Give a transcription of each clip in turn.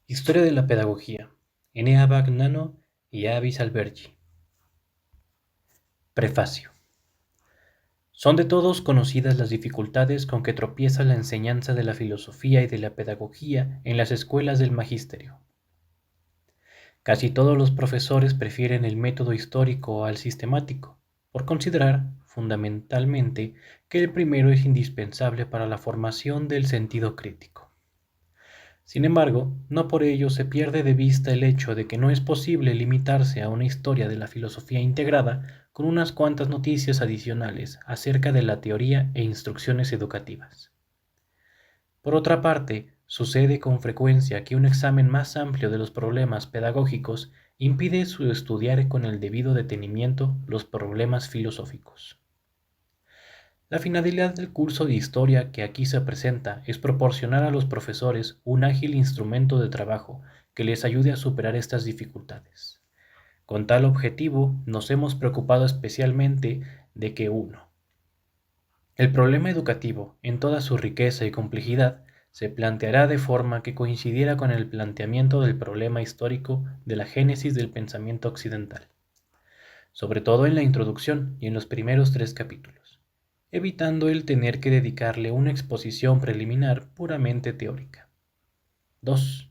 Historia de la pedagogía. Enea Bagnano y Avis Albergi. Prefacio. Son de todos conocidas las dificultades con que tropieza la enseñanza de la filosofía y de la pedagogía en las escuelas del magisterio. Casi todos los profesores prefieren el método histórico al sistemático, por considerar, fundamentalmente, que el primero es indispensable para la formación del sentido crítico. Sin embargo, no por ello se pierde de vista el hecho de que no es posible limitarse a una historia de la filosofía integrada con unas cuantas noticias adicionales acerca de la teoría e instrucciones educativas. Por otra parte, sucede con frecuencia que un examen más amplio de los problemas pedagógicos impide su estudiar con el debido detenimiento los problemas filosóficos. La finalidad del curso de historia que aquí se presenta es proporcionar a los profesores un ágil instrumento de trabajo que les ayude a superar estas dificultades. Con tal objetivo nos hemos preocupado especialmente de que 1. El problema educativo, en toda su riqueza y complejidad, se planteará de forma que coincidiera con el planteamiento del problema histórico de la génesis del pensamiento occidental, sobre todo en la introducción y en los primeros 3 capítulos, evitando el tener que dedicarle una exposición preliminar puramente teórica. 2.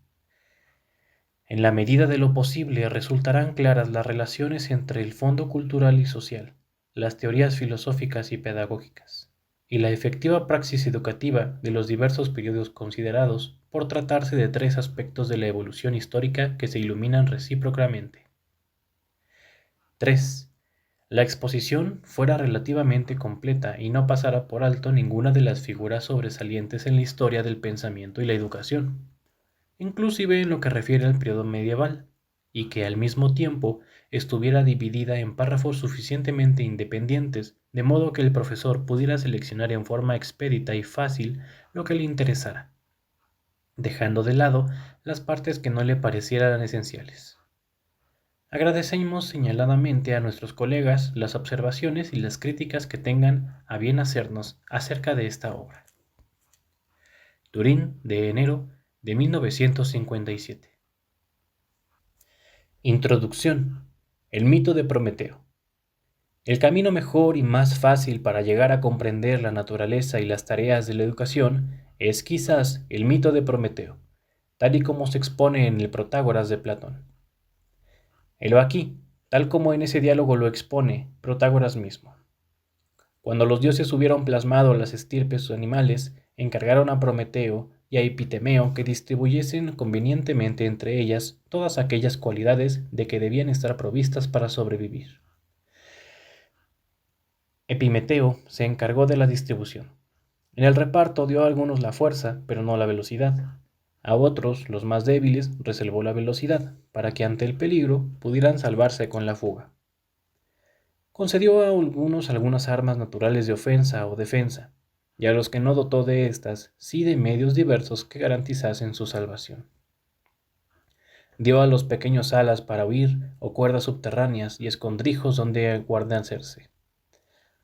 En la medida de lo posible resultarán claras las relaciones entre el fondo cultural y social, las teorías filosóficas y pedagógicas, y la efectiva praxis educativa de los diversos periodos considerados por tratarse de 3 aspectos de la evolución histórica que se iluminan recíprocamente. 3. La exposición fuera relativamente completa y no pasara por alto ninguna de las figuras sobresalientes en la historia del pensamiento y la educación, inclusive en lo que refiere al periodo medieval, y que al mismo tiempo estuviera dividida en párrafos suficientemente independientes, de modo que el profesor pudiera seleccionar en forma expedita y fácil lo que le interesara, dejando de lado las partes que no le parecieran esenciales. Agradecemos señaladamente a nuestros colegas las observaciones y las críticas que tengan a bien hacernos acerca de esta obra. Turín, de enero de 1957. Introducción. El mito de Prometeo. El camino mejor y más fácil para llegar a comprender la naturaleza y las tareas de la educación es quizás el mito de Prometeo, tal y como se expone en el Protágoras de Platón. Helo aquí, tal como en ese diálogo lo expone Protágoras mismo. Cuando los dioses hubieron plasmado las estirpes animales, encargaron a Prometeo y a Epitemeo que distribuyesen convenientemente entre ellas todas aquellas cualidades de que debían estar provistas para sobrevivir. Epimeteo se encargó de la distribución. En el reparto dio a algunos la fuerza, pero no la velocidad. A otros, los más débiles, reservó la velocidad, para que ante el peligro pudieran salvarse con la fuga. Concedió a algunos algunas armas naturales de ofensa o defensa, y a los que no dotó de estas, sí de medios diversos que garantizasen su salvación. Dio a los pequeños alas para huir o cuerdas subterráneas y escondrijos donde guarnecerse.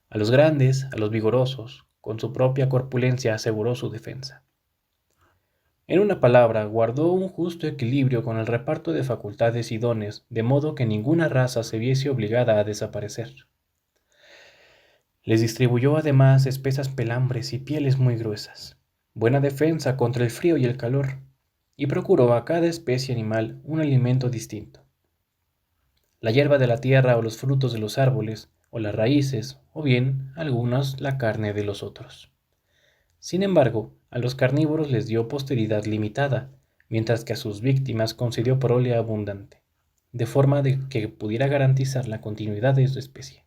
A los grandes, a los vigorosos, con su propia corpulencia aseguró su defensa. En una palabra, guardó un justo equilibrio con el reparto de facultades y dones, de modo que ninguna raza se viese obligada a desaparecer. Les distribuyó además espesas pelambres y pieles muy gruesas, buena defensa contra el frío y el calor, y procuró a cada especie animal un alimento distinto. La hierba de la tierra o los frutos de los árboles, o las raíces, o bien, algunos, la carne de los otros. Sin embargo, a los carnívoros les dio posteridad limitada, mientras que a sus víctimas concedió prole abundante, de forma de que pudiera garantizar la continuidad de su especie.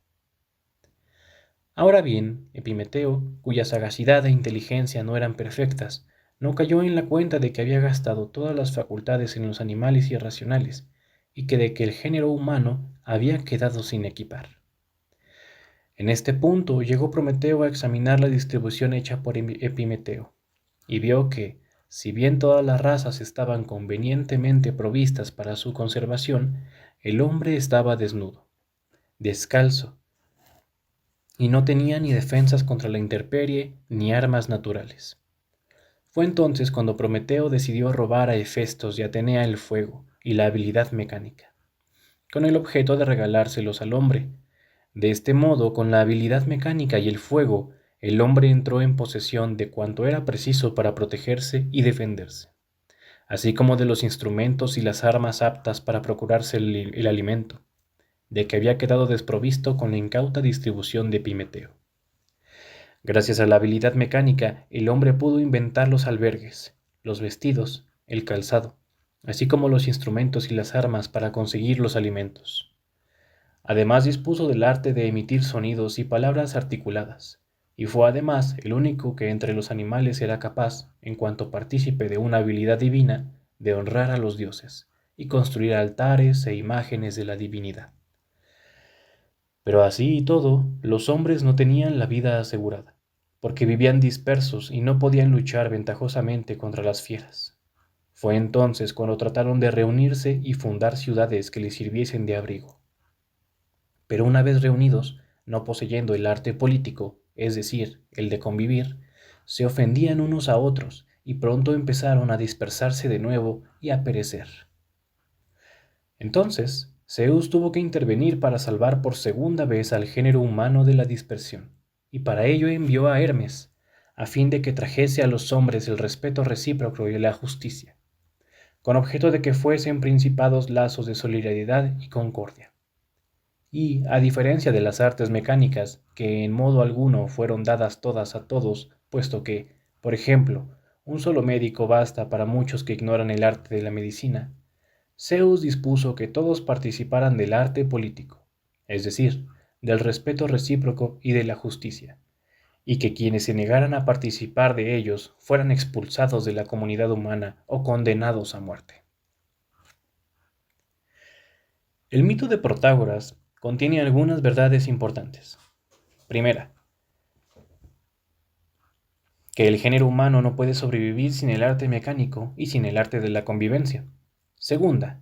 Ahora bien, Epimeteo, cuya sagacidad e inteligencia no eran perfectas, no cayó en la cuenta de que había gastado todas las facultades en los animales irracionales, y que de que el género humano había quedado sin equipar. En este punto llegó Prometeo a examinar la distribución hecha por Epimeteo, y vio que, si bien todas las razas estaban convenientemente provistas para su conservación, el hombre estaba desnudo, descalzo, y no tenía ni defensas contra la intemperie ni armas naturales. Fue entonces cuando Prometeo decidió robar a Hefestos y Atenea el fuego y la habilidad mecánica, con el objeto de regalárselos al hombre. De este modo, con la habilidad mecánica y el fuego, el hombre entró en posesión de cuanto era preciso para protegerse y defenderse, así como de los instrumentos y las armas aptas para procurarse el alimento, de que había quedado desprovisto con la incauta distribución de Epimeteo. Gracias a la habilidad mecánica, el hombre pudo inventar los albergues, los vestidos, el calzado, así como los instrumentos y las armas para conseguir los alimentos. Además dispuso del arte de emitir sonidos y palabras articuladas, y fue además el único que entre los animales era capaz, en cuanto partícipe de una habilidad divina, de honrar a los dioses y construir altares e imágenes de la divinidad. Pero así y todo, los hombres no tenían la vida asegurada, porque vivían dispersos y no podían luchar ventajosamente contra las fieras. Fue entonces cuando trataron de reunirse y fundar ciudades que les sirviesen de abrigo. Pero una vez reunidos, no poseyendo el arte político, es decir, el de convivir, se ofendían unos a otros y pronto empezaron a dispersarse de nuevo y a perecer. Entonces, Zeus tuvo que intervenir para salvar por segunda vez al género humano de la dispersión, y para ello envió a Hermes, a fin de que trajese a los hombres el respeto recíproco y la justicia, con objeto de que fuesen principados lazos de solidaridad y concordia. Y, a diferencia de las artes mecánicas, que en modo alguno fueron dadas todas a todos, puesto que, por ejemplo, un solo médico basta para muchos que ignoran el arte de la medicina, Zeus dispuso que todos participaran del arte político, es decir, del respeto recíproco y de la justicia, y que quienes se negaran a participar de ellos fueran expulsados de la comunidad humana o condenados a muerte. El mito de Protágoras contiene algunas verdades importantes. Primera, que el género humano no puede sobrevivir sin el arte mecánico y sin el arte de la convivencia. Segunda,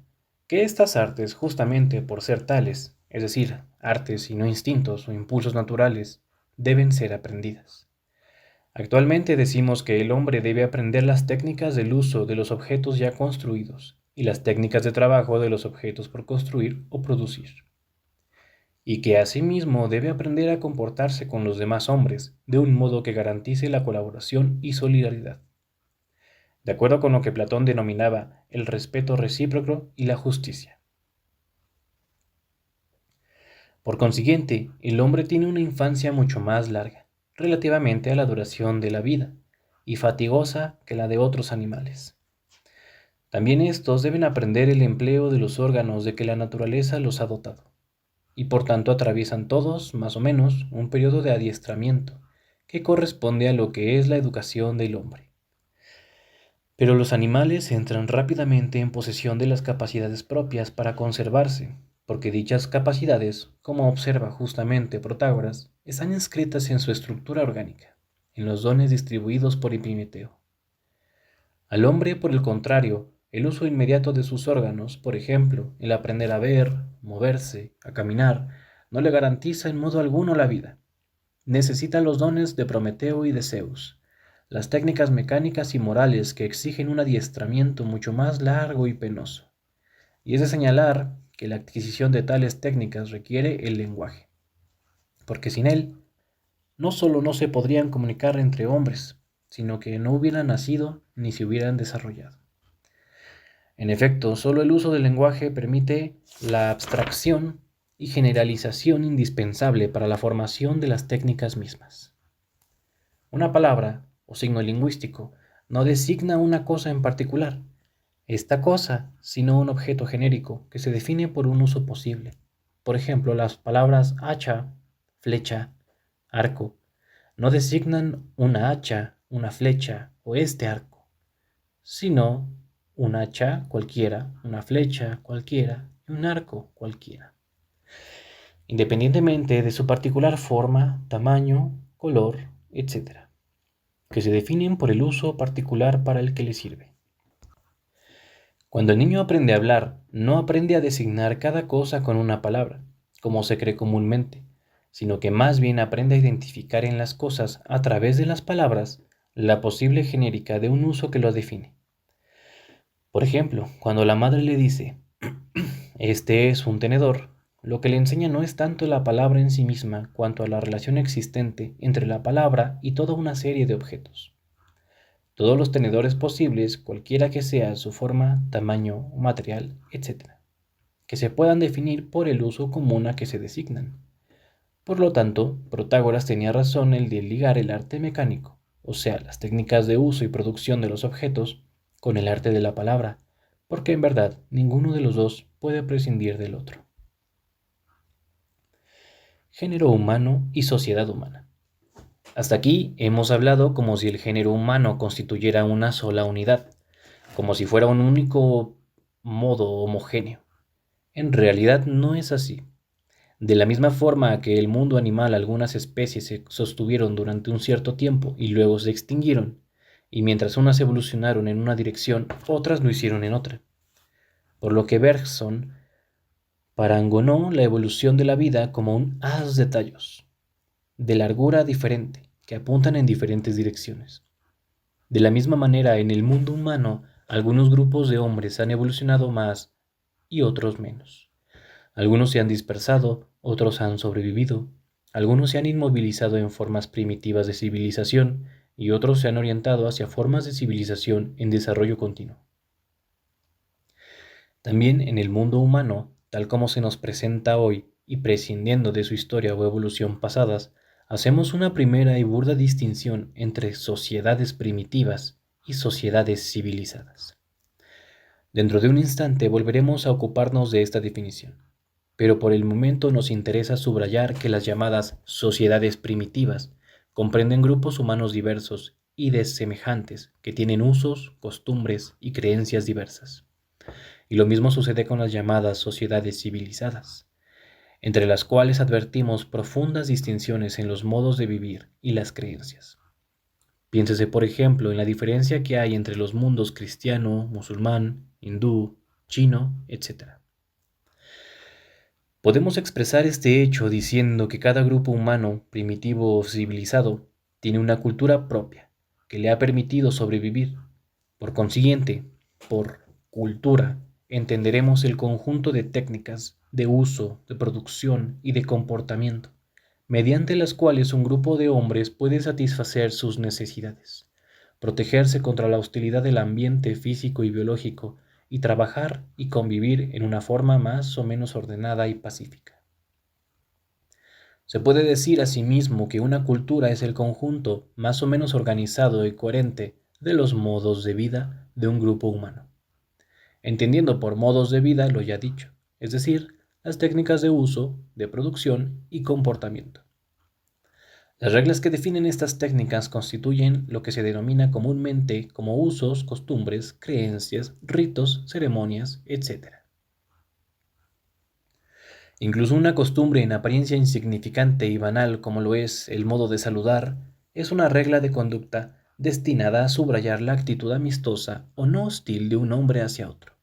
que estas artes, justamente por ser tales, es decir, artes y no instintos o impulsos naturales, deben ser aprendidas. Actualmente decimos que el hombre debe aprender las técnicas del uso de los objetos ya construidos y las técnicas de trabajo de los objetos por construir o producir, y que asimismo debe aprender a comportarse con los demás hombres de un modo que garantice la colaboración y solidaridad, de acuerdo con lo que Platón denominaba el respeto recíproco y la justicia. Por consiguiente, el hombre tiene una infancia mucho más larga, relativamente a la duración de la vida, y fatigosa que la de otros animales. También estos deben aprender el empleo de los órganos de que la naturaleza los ha dotado, y por tanto atraviesan todos, más o menos, un periodo de adiestramiento, que corresponde a lo que es la educación del hombre. Pero los animales entran rápidamente en posesión de las capacidades propias para conservarse, porque dichas capacidades, como observa justamente Protágoras, están inscritas en su estructura orgánica, en los dones distribuidos por Epimeteo. Al hombre, por el contrario, el uso inmediato de sus órganos, por ejemplo, el aprender a ver, moverse, a caminar, no le garantiza en modo alguno la vida. Necesita los dones de Prometeo y de Zeus, las técnicas mecánicas y morales que exigen un adiestramiento mucho más largo y penoso. Y es de señalar que la adquisición de tales técnicas requiere el lenguaje, porque sin él, no solo no se podrían comunicar entre hombres, sino que no hubieran nacido ni se hubieran desarrollado. En efecto, solo el uso del lenguaje permite la abstracción y generalización indispensable para la formación de las técnicas mismas. Una palabra o signo lingüístico no designa una cosa en particular, esta cosa, sino un objeto genérico que se define por un uso posible. Por ejemplo, las palabras hacha, flecha, arco, no designan una hacha, una flecha o este arco, sino un hacha cualquiera, una flecha cualquiera y un arco cualquiera, independientemente de su particular forma, tamaño, color, etc., que se definen por el uso particular para el que le sirve. Cuando el niño aprende a hablar, no aprende a designar cada cosa con una palabra, como se cree comúnmente, sino que más bien aprende a identificar en las cosas, a través de las palabras, la posible genérica de un uso que lo define. Por ejemplo, cuando la madre le dice, este es un tenedor, lo que le enseña no es tanto la palabra en sí misma cuanto a la relación existente entre la palabra y toda una serie de objetos. Todos los tenedores posibles, cualquiera que sea su forma, tamaño, material, etc., que se puedan definir por el uso común a que se designan. Por lo tanto, Protágoras tenía razón en de ligar el arte mecánico, o sea, las técnicas de uso y producción de los objetos, con el arte de la palabra, porque en verdad ninguno de los dos puede prescindir del otro. Género humano y sociedad humana. Hasta aquí hemos hablado como si el género humano constituyera una sola unidad, como si fuera un único modo homogéneo. En realidad no es así. De la misma forma que el mundo animal algunas especies se sostuvieron durante un cierto tiempo y luego se extinguieron, y mientras unas evolucionaron en una dirección, otras lo hicieron en otra. Por lo que Bergson parangonó la evolución de la vida como un haz de tallos, de largura diferente, que apuntan en diferentes direcciones. De la misma manera, en el mundo humano, algunos grupos de hombres han evolucionado más y otros menos. Algunos se han dispersado, otros han sobrevivido, algunos se han inmovilizado en formas primitivas de civilización y otros se han orientado hacia formas de civilización en desarrollo continuo. También en el mundo humano, tal como se nos presenta hoy y prescindiendo de su historia o evolución pasadas, hacemos una primera y burda distinción entre sociedades primitivas y sociedades civilizadas. Dentro de un instante volveremos a ocuparnos de esta definición, pero por el momento nos interesa subrayar que las llamadas sociedades primitivas comprenden grupos humanos diversos y desemejantes que tienen usos, costumbres y creencias diversas. Y lo mismo sucede con las llamadas sociedades civilizadas, entre las cuales advertimos profundas distinciones en los modos de vivir y las creencias. Piénsese, por ejemplo, en la diferencia que hay entre los mundos cristiano, musulmán, hindú, chino, etc. Podemos expresar este hecho diciendo que cada grupo humano, primitivo o civilizado, tiene una cultura propia que le ha permitido sobrevivir. Por consiguiente, por cultura, entenderemos el conjunto de técnicas de uso, de producción y de comportamiento, mediante las cuales un grupo de hombres puede satisfacer sus necesidades, protegerse contra la hostilidad del ambiente físico y biológico, y trabajar y convivir en una forma más o menos ordenada y pacífica. Se puede decir asimismo que una cultura es el conjunto más o menos organizado y coherente de los modos de vida de un grupo humano, entendiendo por modos de vida lo ya dicho, es decir, las técnicas de uso, de producción y comportamiento. Las reglas que definen estas técnicas constituyen lo que se denomina comúnmente como usos, costumbres, creencias, ritos, ceremonias, etc. Incluso una costumbre en apariencia insignificante y banal como lo es el modo de saludar, es una regla de conducta destinada a subrayar la actitud amistosa o no hostil de un hombre hacia otro.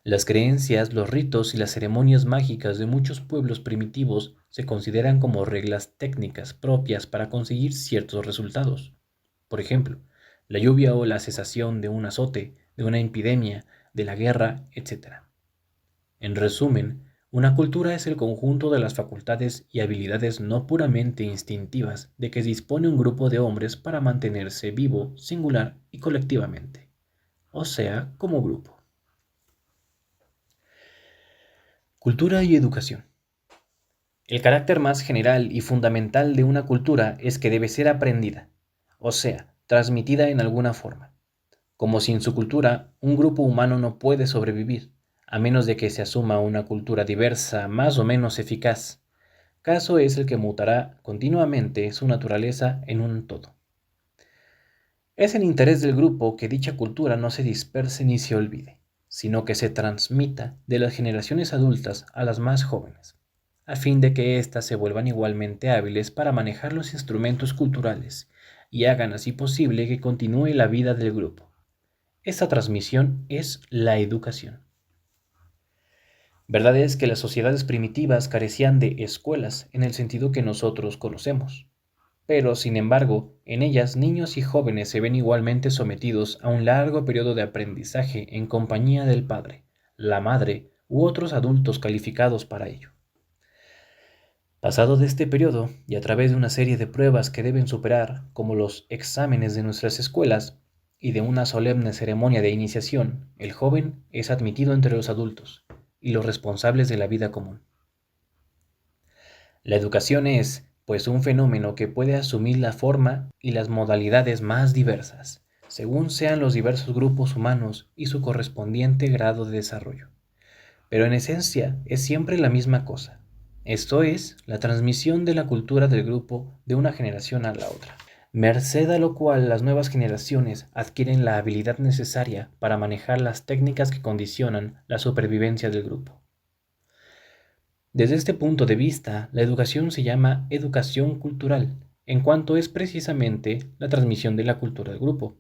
Las creencias, los ritos y las ceremonias mágicas de muchos pueblos primitivos se consideran como reglas técnicas propias para conseguir ciertos resultados. Por ejemplo, la lluvia o la cesación de un azote, de una epidemia, de la guerra, etc. En resumen, una cultura es el conjunto de las facultades y habilidades no puramente instintivas de que dispone un grupo de hombres para mantenerse vivo, singular y colectivamente, o sea, como grupo. Cultura y educación. El carácter más general y fundamental de una cultura es que debe ser aprendida, o sea, transmitida en alguna forma. Como sin su cultura, un grupo humano no puede sobrevivir, a menos de que se asuma una cultura diversa más o menos eficaz. Caso es el que mutará continuamente su naturaleza en un todo. Es el interés del grupo que dicha cultura no se disperse ni se olvide, sino que se transmita de las generaciones adultas a las más jóvenes, a fin de que éstas se vuelvan igualmente hábiles para manejar los instrumentos culturales y hagan así posible que continúe la vida del grupo. Esta transmisión es la educación. Verdad es que las sociedades primitivas carecían de escuelas en el sentido que nosotros conocemos. Pero, sin embargo, en ellas niños y jóvenes se ven igualmente sometidos a un largo periodo de aprendizaje en compañía del padre, la madre u otros adultos calificados para ello. Pasado de este periodo, y a través de una serie de pruebas que deben superar, como los exámenes de nuestras escuelas, y de una solemne ceremonia de iniciación, el joven es admitido entre los adultos y los responsables de la vida común. La educación es, pues, un fenómeno que puede asumir la forma y las modalidades más diversas, según sean los diversos grupos humanos y su correspondiente grado de desarrollo. Pero en esencia es siempre la misma cosa. Esto es, la transmisión de la cultura del grupo de una generación a la otra, merced a lo cual las nuevas generaciones adquieren la habilidad necesaria para manejar las técnicas que condicionan la supervivencia del grupo. Desde este punto de vista, la educación se llama educación cultural, en cuanto es precisamente la transmisión de la cultura del grupo,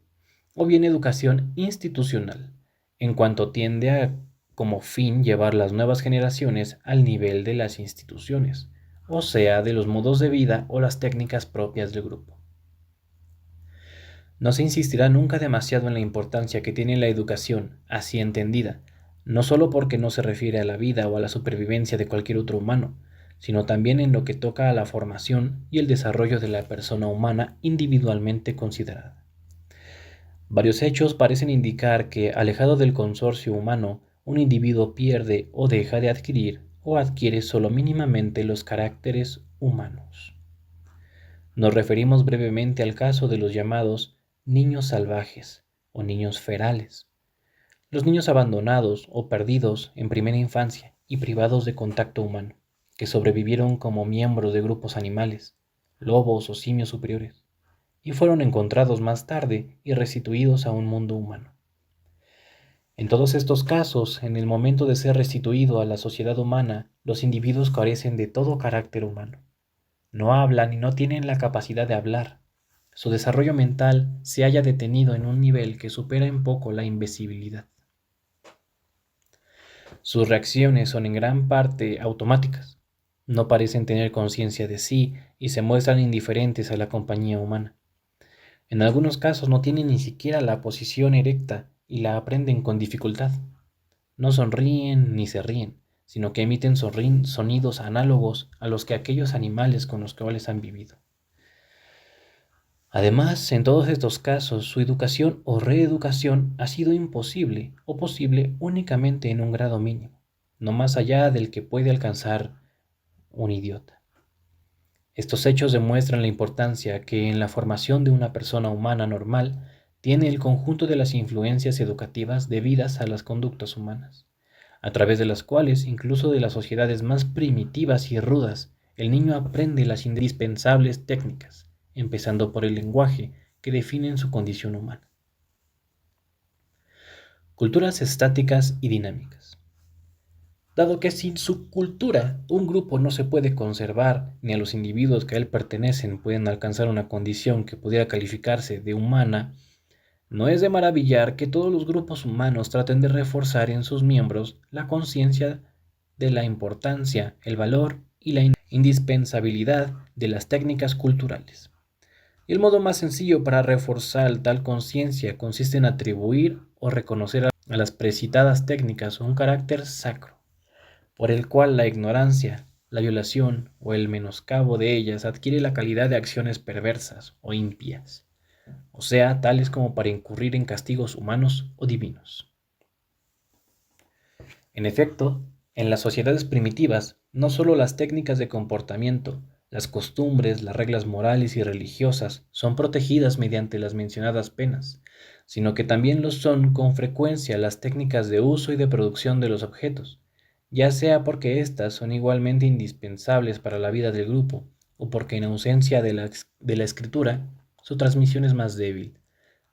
o bien educación institucional, en cuanto tiende a como fin llevar las nuevas generaciones al nivel de las instituciones, o sea, de los modos de vida o las técnicas propias del grupo. No se insistirá nunca demasiado en la importancia que tiene la educación, así entendida, no solo porque no se refiere a la vida o a la supervivencia de cualquier otro humano, sino también en lo que toca a la formación y el desarrollo de la persona humana individualmente considerada. Varios hechos parecen indicar que, alejado del consorcio humano, un individuo pierde o deja de adquirir o adquiere solo mínimamente los caracteres humanos. Nos referimos brevemente al caso de los llamados niños salvajes o niños ferales, los niños abandonados o perdidos en primera infancia y privados de contacto humano, que sobrevivieron como miembros de grupos animales, lobos o simios superiores, y fueron encontrados más tarde y restituidos a un mundo humano. En todos estos casos, en el momento de ser restituido a la sociedad humana, los individuos carecen de todo carácter humano. No hablan y no tienen la capacidad de hablar. Su desarrollo mental se halla detenido en un nivel que supera en poco la invisibilidad. Sus reacciones son en gran parte automáticas. No parecen tener conciencia de sí y se muestran indiferentes a la compañía humana. En algunos casos no tienen ni siquiera la posición erecta y la aprenden con dificultad. No sonríen ni se ríen, sino que emiten sonidos análogos a los que aquellos animales con los cuales han vivido. Además, en todos estos casos, su educación o reeducación ha sido imposible o posible únicamente en un grado mínimo, no más allá del que puede alcanzar un idiota. Estos hechos demuestran la importancia que en la formación de una persona humana normal tiene el conjunto de las influencias educativas debidas a las conductas humanas, a través de las cuales, incluso de las sociedades más primitivas y rudas, el niño aprende las indispensables técnicas, empezando por el lenguaje, que definen su condición humana. Culturas estáticas y dinámicas. Dado que sin su cultura un grupo no se puede conservar, ni a los individuos que a él pertenecen pueden alcanzar una condición que pudiera calificarse de humana, no es de maravillar que todos los grupos humanos traten de reforzar en sus miembros la conciencia de la importancia, el valor y la indispensabilidad de las técnicas culturales. Y el modo más sencillo para reforzar tal conciencia consiste en atribuir o reconocer a las precitadas técnicas un carácter sacro, por el cual la ignorancia, la violación o el menoscabo de ellas adquiere la calidad de acciones perversas o impías, o sea, tales como para incurrir en castigos humanos o divinos. En efecto, en las sociedades primitivas, no solo las técnicas de comportamiento, las costumbres, las reglas morales y religiosas son protegidas mediante las mencionadas penas, sino que también lo son con frecuencia las técnicas de uso y de producción de los objetos, ya sea porque éstas son igualmente indispensables para la vida del grupo, o porque en ausencia de la escritura, su transmisión es más débil,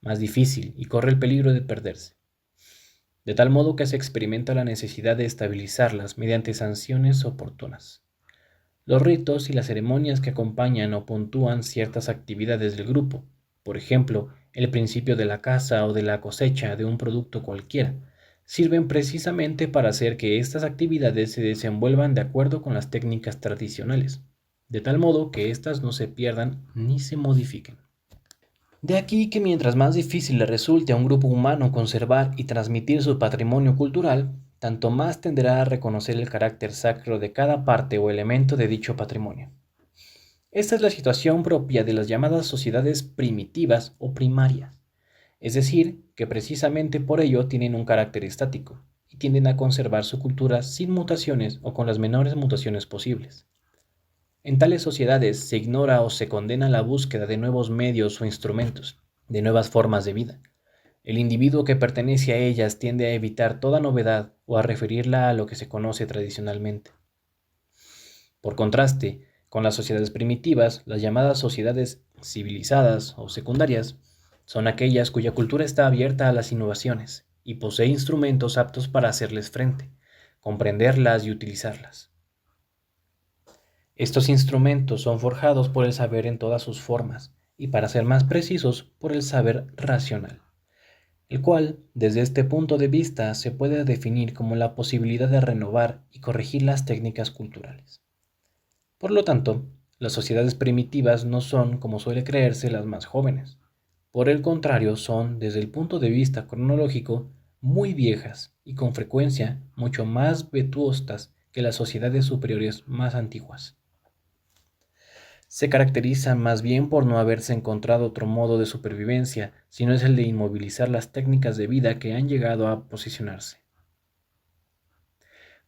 más difícil y corre el peligro de perderse. De tal modo que se experimenta la necesidad de estabilizarlas mediante sanciones oportunas. Los ritos y las ceremonias que acompañan o puntúan ciertas actividades del grupo, por ejemplo, el principio de la caza o de la cosecha de un producto cualquiera, sirven precisamente para hacer que estas actividades se desenvuelvan de acuerdo con las técnicas tradicionales, de tal modo que éstas no se pierdan ni se modifiquen. De aquí que mientras más difícil le resulte a un grupo humano conservar y transmitir su patrimonio cultural, tanto más tenderá a reconocer el carácter sacro de cada parte o elemento de dicho patrimonio. Esta es la situación propia de las llamadas sociedades primitivas o primarias, es decir, que precisamente por ello tienen un carácter estático y tienden a conservar su cultura sin mutaciones o con las menores mutaciones posibles. En tales sociedades se ignora o se condena la búsqueda de nuevos medios o instrumentos, de nuevas formas de vida. El individuo que pertenece a ellas tiende a evitar toda novedad o a referirla a lo que se conoce tradicionalmente. Por contraste, con las sociedades primitivas, las llamadas sociedades civilizadas o secundarias son aquellas cuya cultura está abierta a las innovaciones y posee instrumentos aptos para hacerles frente, comprenderlas y utilizarlas. Estos instrumentos son forjados por el saber en todas sus formas y, para ser más precisos, por el saber racional, el cual, desde este punto de vista, se puede definir como la posibilidad de renovar y corregir las técnicas culturales. Por lo tanto, las sociedades primitivas no son, como suele creerse, las más jóvenes. Por el contrario, son, desde el punto de vista cronológico, muy viejas y con frecuencia mucho más vetustas que las sociedades superiores más antiguas. Se caracterizan más bien por no haberse encontrado otro modo de supervivencia, sino es el de inmovilizar las técnicas de vida que han llegado a posicionarse.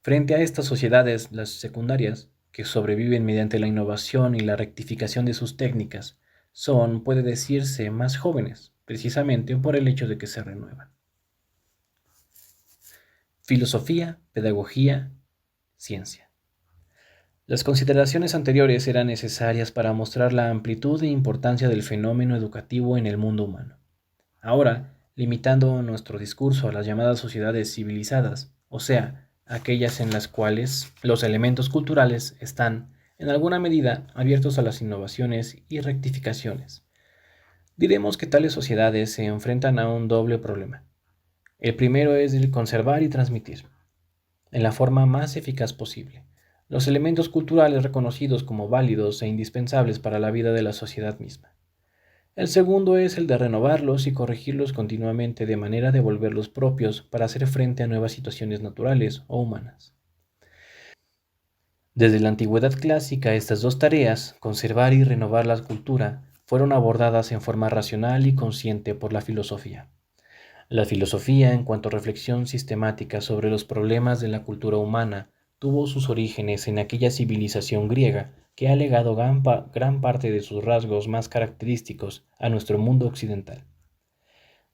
Frente a estas sociedades, las secundarias, que sobreviven mediante la innovación y la rectificación de sus técnicas, son, puede decirse, más jóvenes, precisamente por el hecho de que se renuevan. Filosofía, pedagogía, ciencia. Las consideraciones anteriores eran necesarias para mostrar la amplitud e importancia del fenómeno educativo en el mundo humano. Ahora, limitando nuestro discurso a las llamadas sociedades civilizadas, o sea, aquellas en las cuales los elementos culturales están, en alguna medida, abiertos a las innovaciones y rectificaciones, diremos que tales sociedades se enfrentan a un doble problema. El primero es el conservar y transmitir, en la forma más eficaz posible, los elementos culturales reconocidos como válidos e indispensables para la vida de la sociedad misma. El segundo es el de renovarlos y corregirlos continuamente de manera de volverlos propios para hacer frente a nuevas situaciones naturales o humanas. Desde la antigüedad clásica, estas dos tareas, conservar y renovar la cultura, fueron abordadas en forma racional y consciente por la filosofía. La filosofía, en cuanto a reflexión sistemática sobre los problemas de la cultura humana, tuvo sus orígenes en aquella civilización griega que ha legado gran parte de sus rasgos más característicos a nuestro mundo occidental.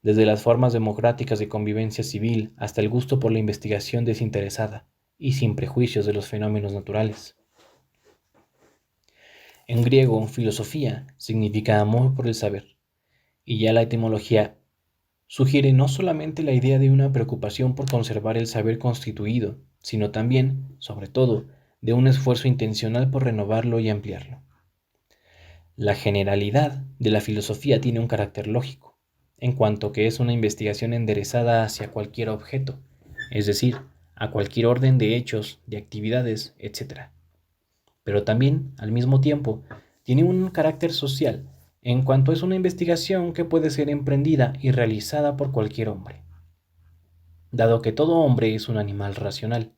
Desde las formas democráticas de convivencia civil hasta el gusto por la investigación desinteresada y sin prejuicios de los fenómenos naturales. En griego, filosofía significa amor por el saber, y ya la etimología sugiere no solamente la idea de una preocupación por conservar el saber constituido, sino también, sobre todo, de un esfuerzo intencional por renovarlo y ampliarlo. La generalidad de la filosofía tiene un carácter lógico, en cuanto que es una investigación enderezada hacia cualquier objeto, es decir, a cualquier orden de hechos, de actividades, etc. Pero también, al mismo tiempo, tiene un carácter social, en cuanto es una investigación que puede ser emprendida y realizada por cualquier hombre, dado que todo hombre es un animal racional.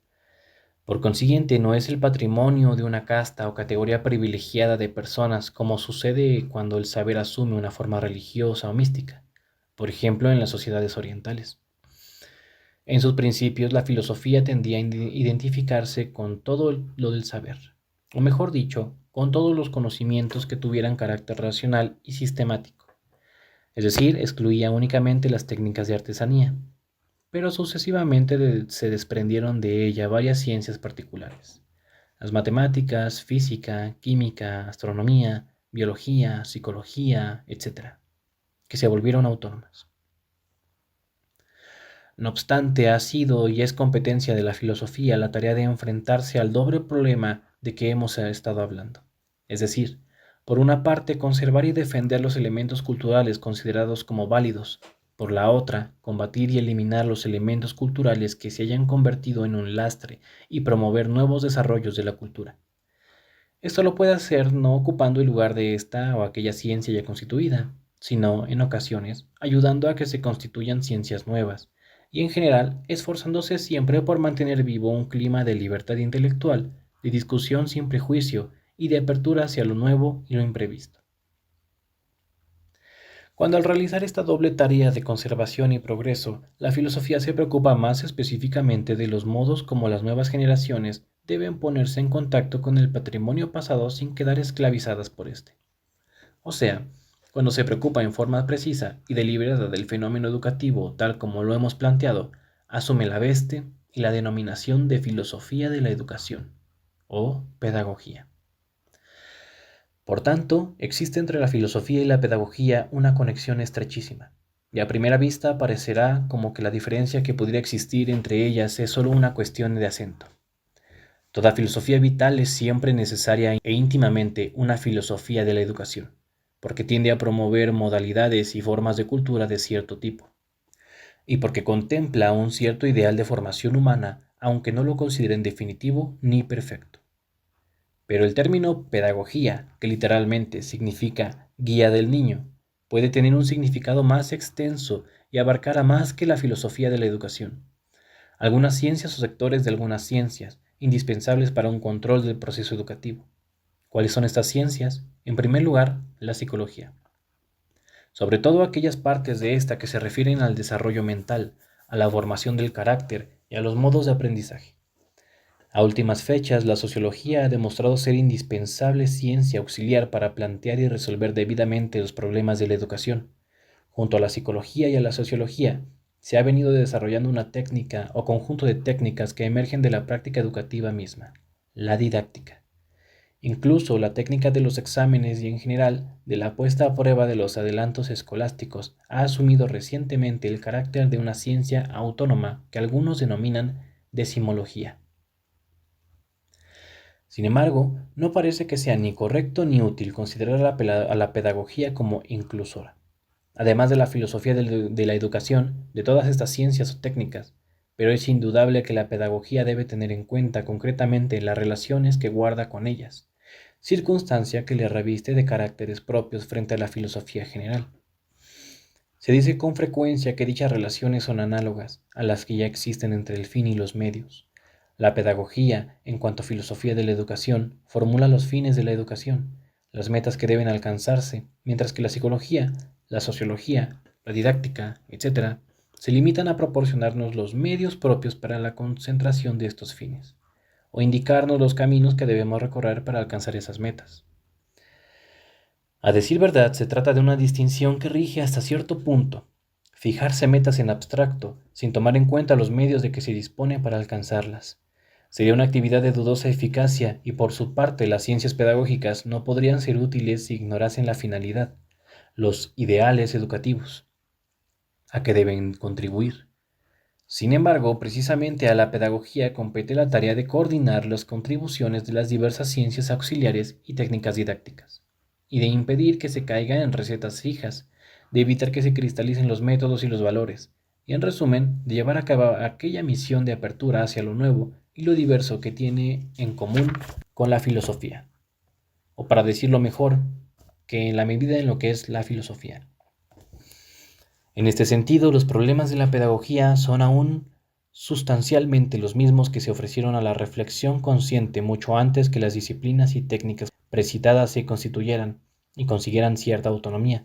Por consiguiente, no es el patrimonio de una casta o categoría privilegiada de personas como sucede cuando el saber asume una forma religiosa o mística, por ejemplo en las sociedades orientales. En sus principios, la filosofía tendía a identificarse con todo lo del saber, o mejor dicho, con todos los conocimientos que tuvieran carácter racional y sistemático, es decir, excluía únicamente las técnicas de artesanía, pero sucesivamente se desprendieron de ella varias ciencias particulares: las matemáticas, física, química, astronomía, biología, psicología, etc., que se volvieron autónomas. No obstante, ha sido y es competencia de la filosofía la tarea de enfrentarse al doble problema de que hemos estado hablando, es decir, por una parte, conservar y defender los elementos culturales considerados como válidos; por la otra, combatir y eliminar los elementos culturales que se hayan convertido en un lastre y promover nuevos desarrollos de la cultura. Esto lo puede hacer no ocupando el lugar de esta o aquella ciencia ya constituida, sino, en ocasiones, ayudando a que se constituyan ciencias nuevas, y en general esforzándose siempre por mantener vivo un clima de libertad intelectual, de discusión sin prejuicio y de apertura hacia lo nuevo y lo imprevisto. Cuando al realizar esta doble tarea de conservación y progreso, la filosofía se preocupa más específicamente de los modos como las nuevas generaciones deben ponerse en contacto con el patrimonio pasado sin quedar esclavizadas por este. O sea, cuando se preocupa en forma precisa y deliberada del fenómeno educativo tal como lo hemos planteado, asume la veste y la denominación de filosofía de la educación o pedagogía. Por tanto, existe entre la filosofía y la pedagogía una conexión estrechísima, y a primera vista parecerá como que la diferencia que pudiera existir entre ellas es solo una cuestión de acento. Toda filosofía vital es siempre necesaria e íntimamente una filosofía de la educación, porque tiende a promover modalidades y formas de cultura de cierto tipo, y porque contempla un cierto ideal de formación humana, aunque no lo consideren definitivo ni perfecto. Pero el término pedagogía, que literalmente significa guía del niño, puede tener un significado más extenso y abarcar a más que la filosofía de la educación. Algunas ciencias o sectores de algunas ciencias, indispensables para un control del proceso educativo. ¿Cuáles son estas ciencias? En primer lugar, la psicología. Sobre todo aquellas partes de esta que se refieren al desarrollo mental, a la formación del carácter y a los modos de aprendizaje. A últimas fechas, la sociología ha demostrado ser indispensable ciencia auxiliar para plantear y resolver debidamente los problemas de la educación. Junto a la psicología y a la sociología, se ha venido desarrollando una técnica o conjunto de técnicas que emergen de la práctica educativa misma, la didáctica. Incluso la técnica de los exámenes y en general de la puesta a prueba de los adelantos escolásticos ha asumido recientemente el carácter de una ciencia autónoma que algunos denominan decimología. Sin embargo, no parece que sea ni correcto ni útil considerar a la pedagogía como inclusora. Además de la filosofía de la educación, de todas estas ciencias o técnicas, pero es indudable que la pedagogía debe tener en cuenta concretamente las relaciones que guarda con ellas, circunstancia que le reviste de caracteres propios frente a la filosofía general. Se dice con frecuencia que dichas relaciones son análogas a las que ya existen entre el fin y los medios. La pedagogía, en cuanto a filosofía de la educación, formula los fines de la educación, las metas que deben alcanzarse, mientras que la psicología, la sociología, la didáctica, etc., se limitan a proporcionarnos los medios propios para la concentración de estos fines, o indicarnos los caminos que debemos recorrer para alcanzar esas metas. A decir verdad, se trata de una distinción que rige hasta cierto punto. Fijarse metas en abstracto, sin tomar en cuenta los medios de que se dispone para alcanzarlas. Sería una actividad de dudosa eficacia y por su parte las ciencias pedagógicas no podrían ser útiles si ignorasen la finalidad, los ideales educativos, a que deben contribuir. Sin embargo, precisamente a la pedagogía compete la tarea de coordinar las contribuciones de las diversas ciencias auxiliares y técnicas didácticas, y de impedir que se caiga en recetas fijas, de evitar que se cristalicen los métodos y los valores, y en resumen, de llevar a cabo aquella misión de apertura hacia lo nuevo y lo diverso que tiene en común con la filosofía, o para decirlo mejor, que en la medida en lo que es la filosofía. En este sentido, los problemas de la pedagogía son aún sustancialmente los mismos que se ofrecieron a la reflexión consciente mucho antes que las disciplinas y técnicas precitadas se constituyeran y consiguieran cierta autonomía.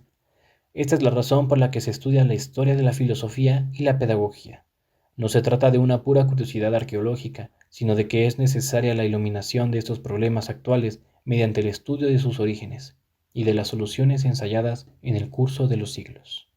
Esta es la razón por la que se estudia la historia de la filosofía y la pedagogía. No se trata de una pura curiosidad arqueológica, sino de que es necesaria la iluminación de estos problemas actuales mediante el estudio de sus orígenes y de las soluciones ensayadas en el curso de los siglos.